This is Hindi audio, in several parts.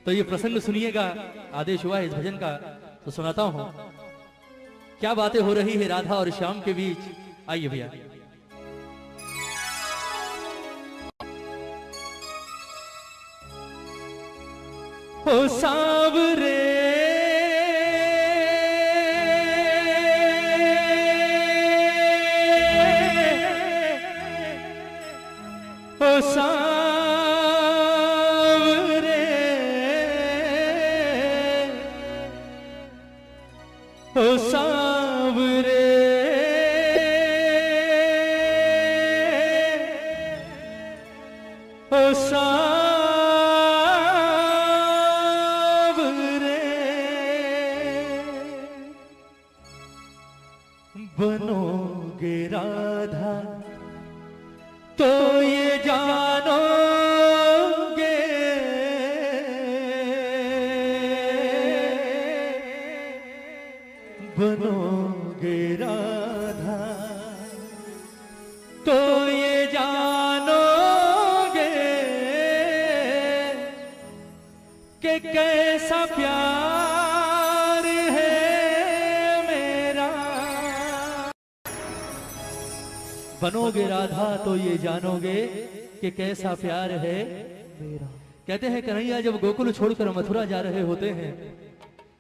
तो ये प्रसंग सुनिएगा, आदेश हुआ है इस भजन का तो सुनाता हूं। क्या बातें हो रही है राधा और श्याम के बीच, आइए भैया। ओ सांवरे बनोगे राधा तो ये जानोगे, बनोगे राधा तो ये जानोगे कि कैसा प्यार है मेरा। बनोगे राधा तो ये जानोगे कि कैसा प्यार है मेरा। कहते हैं कन्हैया जब गोकुल छोड़कर मथुरा जा रहे होते हैं,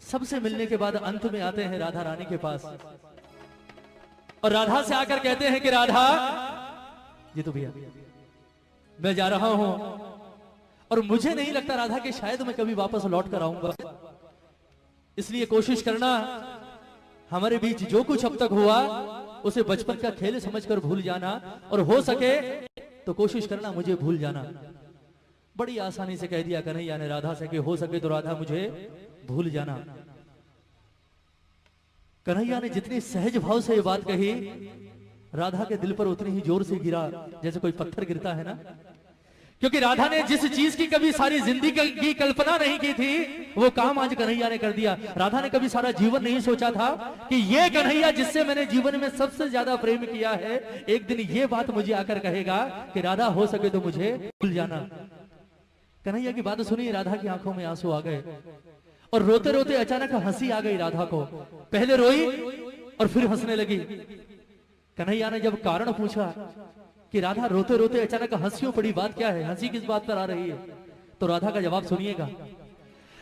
सबसे मिलने के बाद अंत में आते हैं राधा रानी के पास और राधा से आकर कहते हैं कि राधा जी तो भैया मैं जा रहा हूं और मुझे नहीं लगता राधा कि शायद मैं कभी वापस लौट कर आऊंगा, इसलिए कोशिश करना हमारे बीच जो कुछ अब तक हुआ उसे बचपन का खेल समझकर भूल जाना, और हो सके तो कोशिश करना मुझे भूल जाना। बड़ी आसानी से कह दिया कन्हैया ने राधा से कि हो सके तो राधा मुझे भूल जाना। कन्हैया ने जितनी सहज भाव से ये बात कही, राधा के दिल पर उतनी ही जोर से गिरा जैसे कोई पत्थर गिरता है ना, क्योंकि राधा ने जिस चीज की कभी सारी जिंदगी की कल्पना नहीं की थी वो काम आज कन्हैया ने कर दिया। राधा ने कभी सारा जीवन नहीं सोचा था कि ये कन्हैया जिससे मैंने जीवन में सबसे ज्यादा प्रेम किया है, एक दिन ये बात मुझे आकर कहेगा कि राधा हो सके तो मुझे भूल जाना। कन्हैया की बात सुनी, राधा की आंखों में आंसू आ गए और रोते रोते अचानक हंसी आ गई राधा को। पहले रोई और फिर हंसने लगी। कन्हैया ने जब कारण पूछा कि राधा रोते रोते अचानक हंसियों पड़ी, बात क्या है, हंसी किस बात पर आ रही है, तो राधा का जवाब सुनिएगा।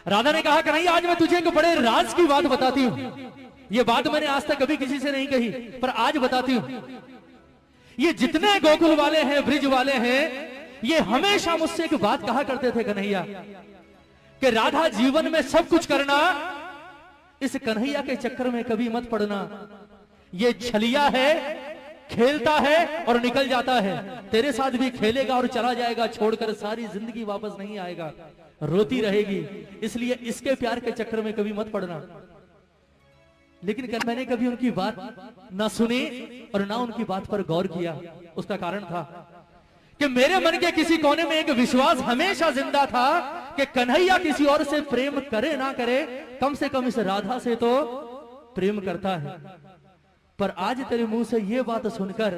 राधा ने कहा कन्हैया आज मैं तुझे एक बड़े राज की बात बताती हूं। ये बात मैंने आज तक कभी किसी से नहीं कही पर आज बताती हूं। ये जितने गोकुल वाले हैं, ब्रिज वाले हैं, ये हमेशा मुझसे एक बात कहा करते थे कन्हैया कि राधा जीवन में सब कुछ करना, इस कन्हैया के चक्कर में कभी मत पड़ना। ये छलिया है, खेलता है और निकल जाता है, तेरे साथ भी खेलेगा और चला जाएगा, छोड़कर सारी जिंदगी वापस नहीं आएगा, रोती रहेगी, इसलिए इसके प्यार के चक्कर में कभी मत पड़ना। लेकिन मैंने कभी उनकी बात ना सुनी और ना उनकी बात पर गौर किया। उसका कारण था कि मेरे मन के किसी कोने में एक विश्वास हमेशा जिंदा था कि कन्हैया किसी और से प्रेम करे ना करे, कम से कम इस राधा से तो प्रेम करता है। पर आज तेरे मुंह से ये बात सुनकर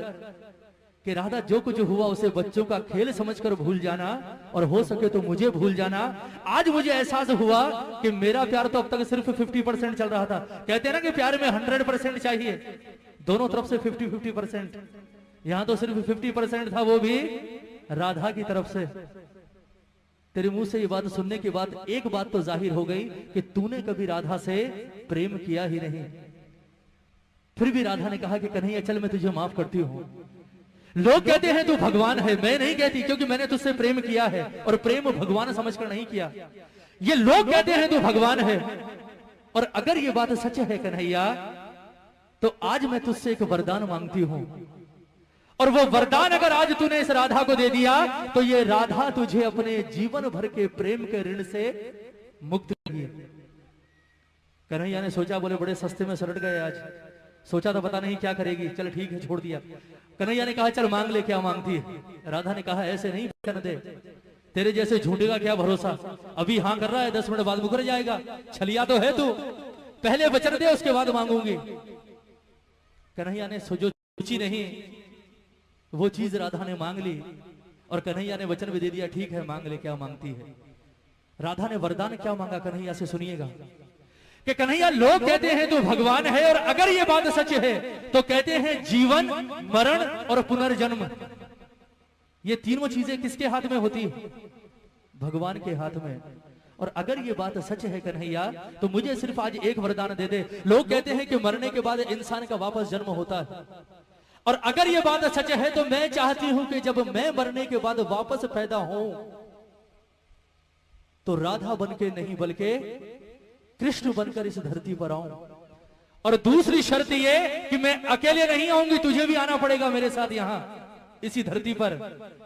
कि राधा जो कुछ हुआ उसे बच्चों का खेल समझकर भूल जाना और हो सके तो मुझे भूल जाना, आज मुझे एहसास हुआ कि मेरा प्यार तो अब तक सिर्फ 50% चल रहा था। कहते हैं ना कि प्यार में 100% चाहिए, दोनों तरफ से 50-50%, यहां तो सिर्फ 50% था, वो भी राधा की तरफ से। तेरे मुंह से ये बात सुनने के बाद एक बात तो जाहिर हो गई कि तूने कभी राधा से प्रेम किया ही नहीं। फिर भी राधा ने कहा कि कन्हैया चल मैं तुझे माफ करती हूं। लोग कहते हैं तू भगवान है, मैं नहीं कहती, क्योंकि मैंने तुझसे प्रेम किया है और प्रेम भगवान समझकर नहीं किया। ये लोग कहते हैं तू भगवान है, और अगर ये बात सच है कन्हैया तो आज मैं तुझसे एक वरदान मांगती हूं, और वो वरदान अगर आज तूने इस राधा को दे दिया तो ये राधा तुझे अपने जीवन भर के प्रेम के ऋण से मुक्त करेगी। कन्हैया ने सोचा, बोले बड़े सस्ते में सलट गए आज, सोचा तो पता नहीं क्या करेगी, चल ठीक है छोड़ दिया। कन्हैया ने कहा चल मांग ले, क्या मांगती है। राधा ने कहा ऐसे नहीं वचन दे, तेरे जैसे झूठे का क्या भरोसा, अभी हाँ कर रहा है 10 मिनट बाद मुकर जाएगा, छलिया तो है तू, पहले वचन दे उसके बाद मांगूंगी। कन्हैया ने जो सोची नहीं वो चीज राधा ने मांग ली और कन्हैया ने वचन भी दे दिया, ठीक है मांग ले क्या मांगती है। राधा ने वरदान क्या मांगा कन्हैया से, सुनिएगा कि कन्हैया लोग कहते हैं तू भगवान है, और अगर ये बात सच है तो कहते हैं जीवन, मरण और पुनर्जन्म, ये तीनों चीजें किसके हाथ में होती है? भगवान के हाथ में। और अगर ये बात सच है कन्हैया तो मुझे सिर्फ आज एक वरदान दे दे। लोग कहते हैं कि मरने के बाद इंसान का वापस जन्म होता है, और अगर ये बात सच है तो मैं चाहती हूं कि जब मैं मरने के बाद वापस पैदा हूं तो राधा बनके नहीं बल्कि कृष्ण बनकर इस धरती पर आऊं। और दूसरी शर्त ये कि मैं अकेले नहीं आऊंगी, तुझे भी आना पड़ेगा मेरे साथ यहां इसी धरती पर।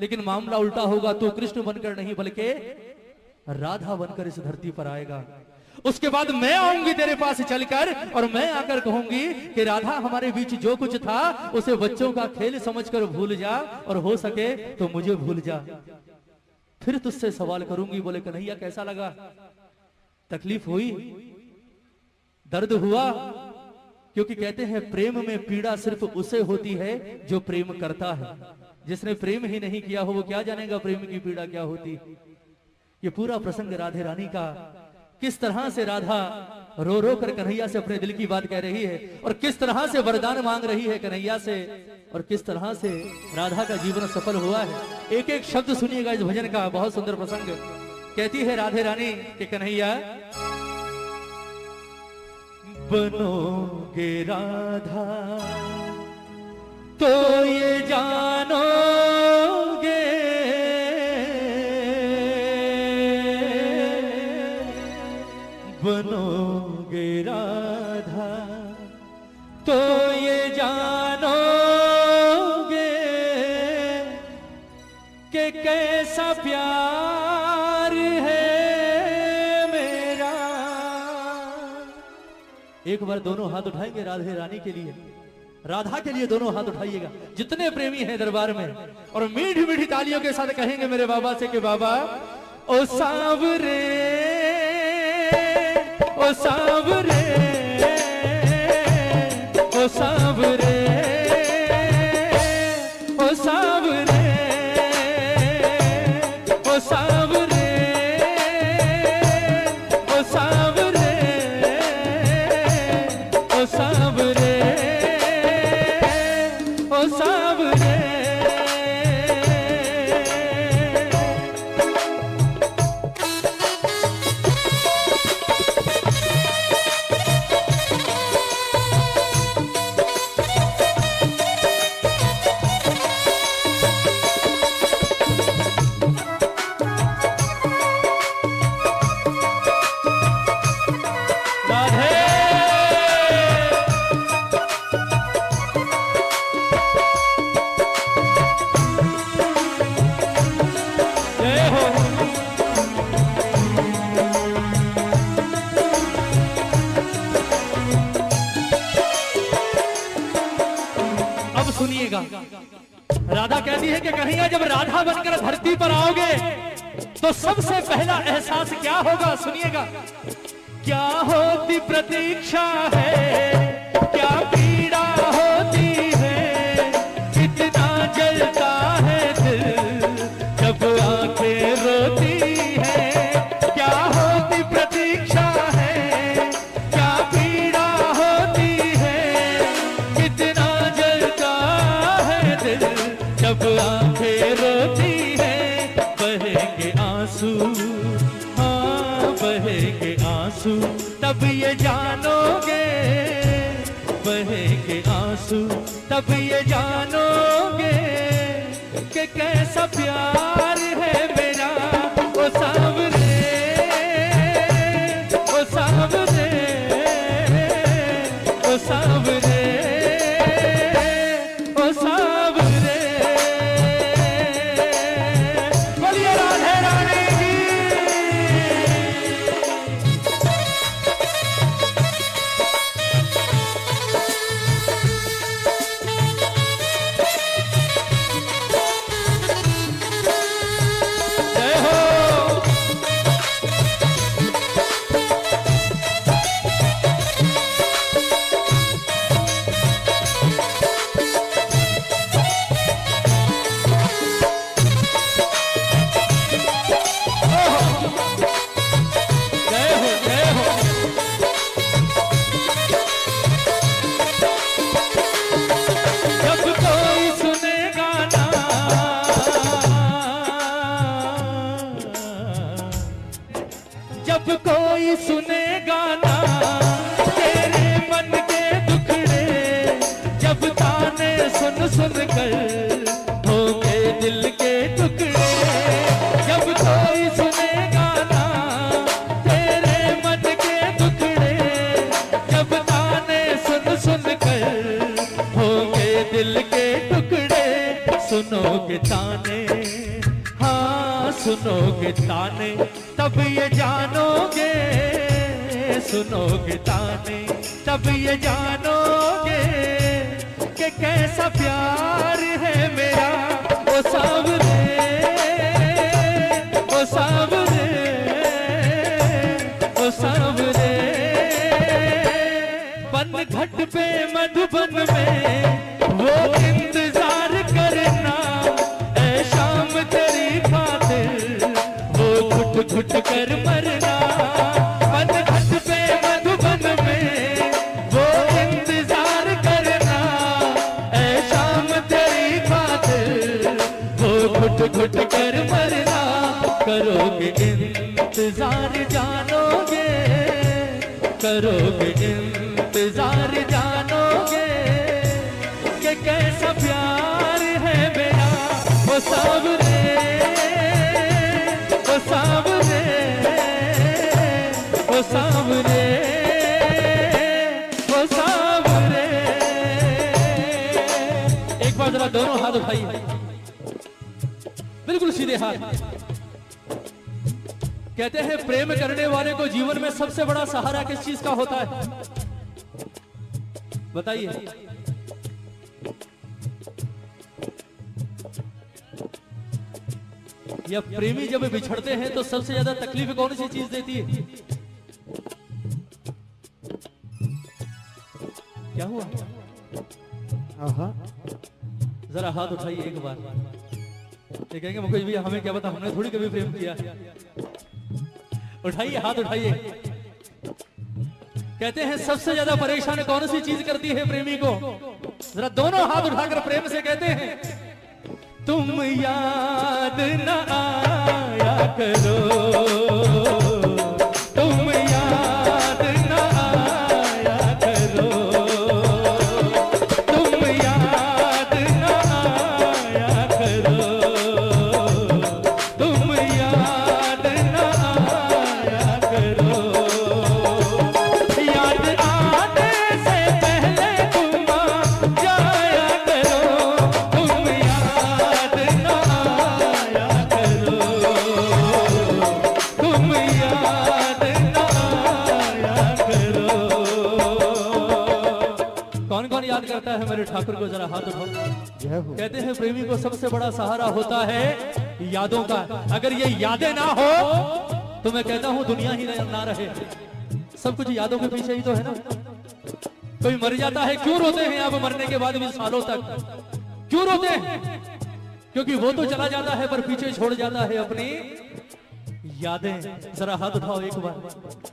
लेकिन मामला उल्टा होगा, तू कृष्ण बनकर नहीं बल्कि राधा बनकर इस धरती पर आएगा। उसके बाद मैं आऊंगी तेरे पास चलकर, और मैं आकर कहूंगी कि राधा हमारे बीच जो कुछ था उसे बच्चों का खेल समझकर भूल जा, और हो सके तो मुझे भूल जा। फिर तुझसे सवाल करूंगी। बोले कन्हैया कैसा लगा? तकलीफ हुई, दर्द हुआ? क्योंकि कहते हैं प्रेम में पीड़ा सिर्फ उसे होती है जो प्रेम करता है। जिसने प्रेम ही नहीं किया हो वो क्या जानेगा प्रेम की पीड़ा क्या होती। ये पूरा प्रसंग राधे रानी का, किस तरह से राधा रो रो कर कन्हैया से अपने दिल की बात कह रही है, और किस तरह से वरदान मांग रही है कन्हैया से, और किस तरह से राधा का जीवन सफल हुआ है। एक एक शब्द सुनिएगा इस भजन का, बहुत सुंदर प्रसंग। कहती है राधे रानी कि कन्हैया बनोगे राधा तो ये जानोगे, बनोगे राधा तो ये जानोगे कि कैसा प्यार है मेरा। एक बार दोनों हाथ उठाएंगे राधे रानी के लिए, राधा के लिए दोनों हाथ उठाइएगा जितने प्रेमी हैं दरबार में, और मीठी मीठी तालियों के साथ कहेंगे मेरे बाबा से कि बाबा ओ सांवरे, ओ सांवरे, ओ सांवरे, ओ सांवरे, ओ सांवरे, ओ सांवरे, ओ सांवरे, ओ सांवरे। सुनिएगा राधा कहती है कि कन्हैया जब राधा बनकर धरती पर आओगे तो सबसे पहला एहसास क्या होगा, सुनिएगा। क्या होती प्रतीक्षा है, क्या पीड़ा होती है, कितना जलता है दिल जब आंखें रोती है। क्या होती प्रतीक्षा है, क्या पीड़ा होती है, कितना जलता है दिल जब आंखें रोती है। बहेंगे आंसू, हाँ बहेंगे आंसू, तब ये जानोगे, बहेंगे आंसू तब ये जानोगे कि कैसा प्यार है मेरा। ओ सांवरे, ओ सांवरे, ओ सांवरे, ओ सांवरे। बोलिए राधे रानी की। जब कोई सुने गाना तेरे मन के दुखड़े, जब ताने सुन सुन कर होंगे दिल के टुकड़े, जब कोई सुने गाना तेरे मन के दुखड़े, जब ताने सुन सुन कर होंगे दिल के टुकड़े। सुनोगे ताने, हाँ सुनोगे ताने, तब ये जानोगे, सुनोगे ताने तब ये जानोगे कि कैसा प्यार है मेरा। ओ सावरे, ओ सावरे, ओ सावरे, बन घट पे मधुबन में वो इंतजार करना, ऐ शाम तेरी खातिर वो घुट घुट कर मरना। बन घट पे मधुबन में वो इंतजार करना, ऐ शाम तेरी खातिर वो घुट घुट कर मरना। करोगे इंतजार जानोगे, करोगे इंतजार जानोगे कि कैसा प्यार है मेरा। वो सावरे, वो सावरे, वो सावरे, वो सावरे। एक बार जरा दोनों हाथ उठाइए, बिल्कुल सीधे हाथ। कहते हैं प्रेम करने वाले को जीवन में सबसे बड़ा सहारा किस चीज का होता है, बताइए। या प्रेमी जब बिछड़ते हैं तो सबसे ज्यादा तकलीफ कौन सी चीज देती है? क्या हुआ? जरा हाथ उठाइए एक बार। ये कहेंगे मुकेश भैया हमें क्या पता, हमने थोड़ी कभी प्रेम किया। उठाइए हाथ उठाइए। कहते हैं सबसे ज्यादा परेशान कौन सी चीज करती है प्रेमी को? जरा दोनों हाथ उठाकर प्रेम से कहते हैं, तुम याद न आया करो, तुम याद न आया करो, तुम याद न आया करो, तुम याद न आया करो। याद आने से पहले तुम आ जाया करो, तुम याद न आया करो, तुम याद न आया करो। कौन कौन याद करता है मेरे ठाकुर को? जरा हाथ उठाओ। कहते हैं प्रेमी को सबसे बड़ा सहारा होता है यादों का। अगर ये यादें ना हो तो मैं कहता हूं दुनिया ही ना रहे। सब कुछ यादों के पीछे ही तो है ना। कोई मर जाता है, क्यों रोते हैं आप मरने के बाद भी सालों तक? क्यों रोते हैं? क्योंकि वो तो चला जाता है पर पीछे छोड़ जाता है अपनी यादें। जरा हाथ उठाओ एक बार,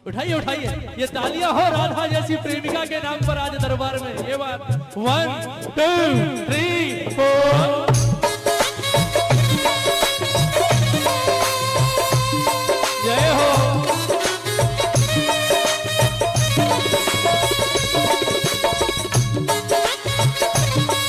उठाइए उठाइए। ये तालियां हो राधा जैसी प्रेमिका के नाम पर आज दरबार में। ये बात 1 2 3 4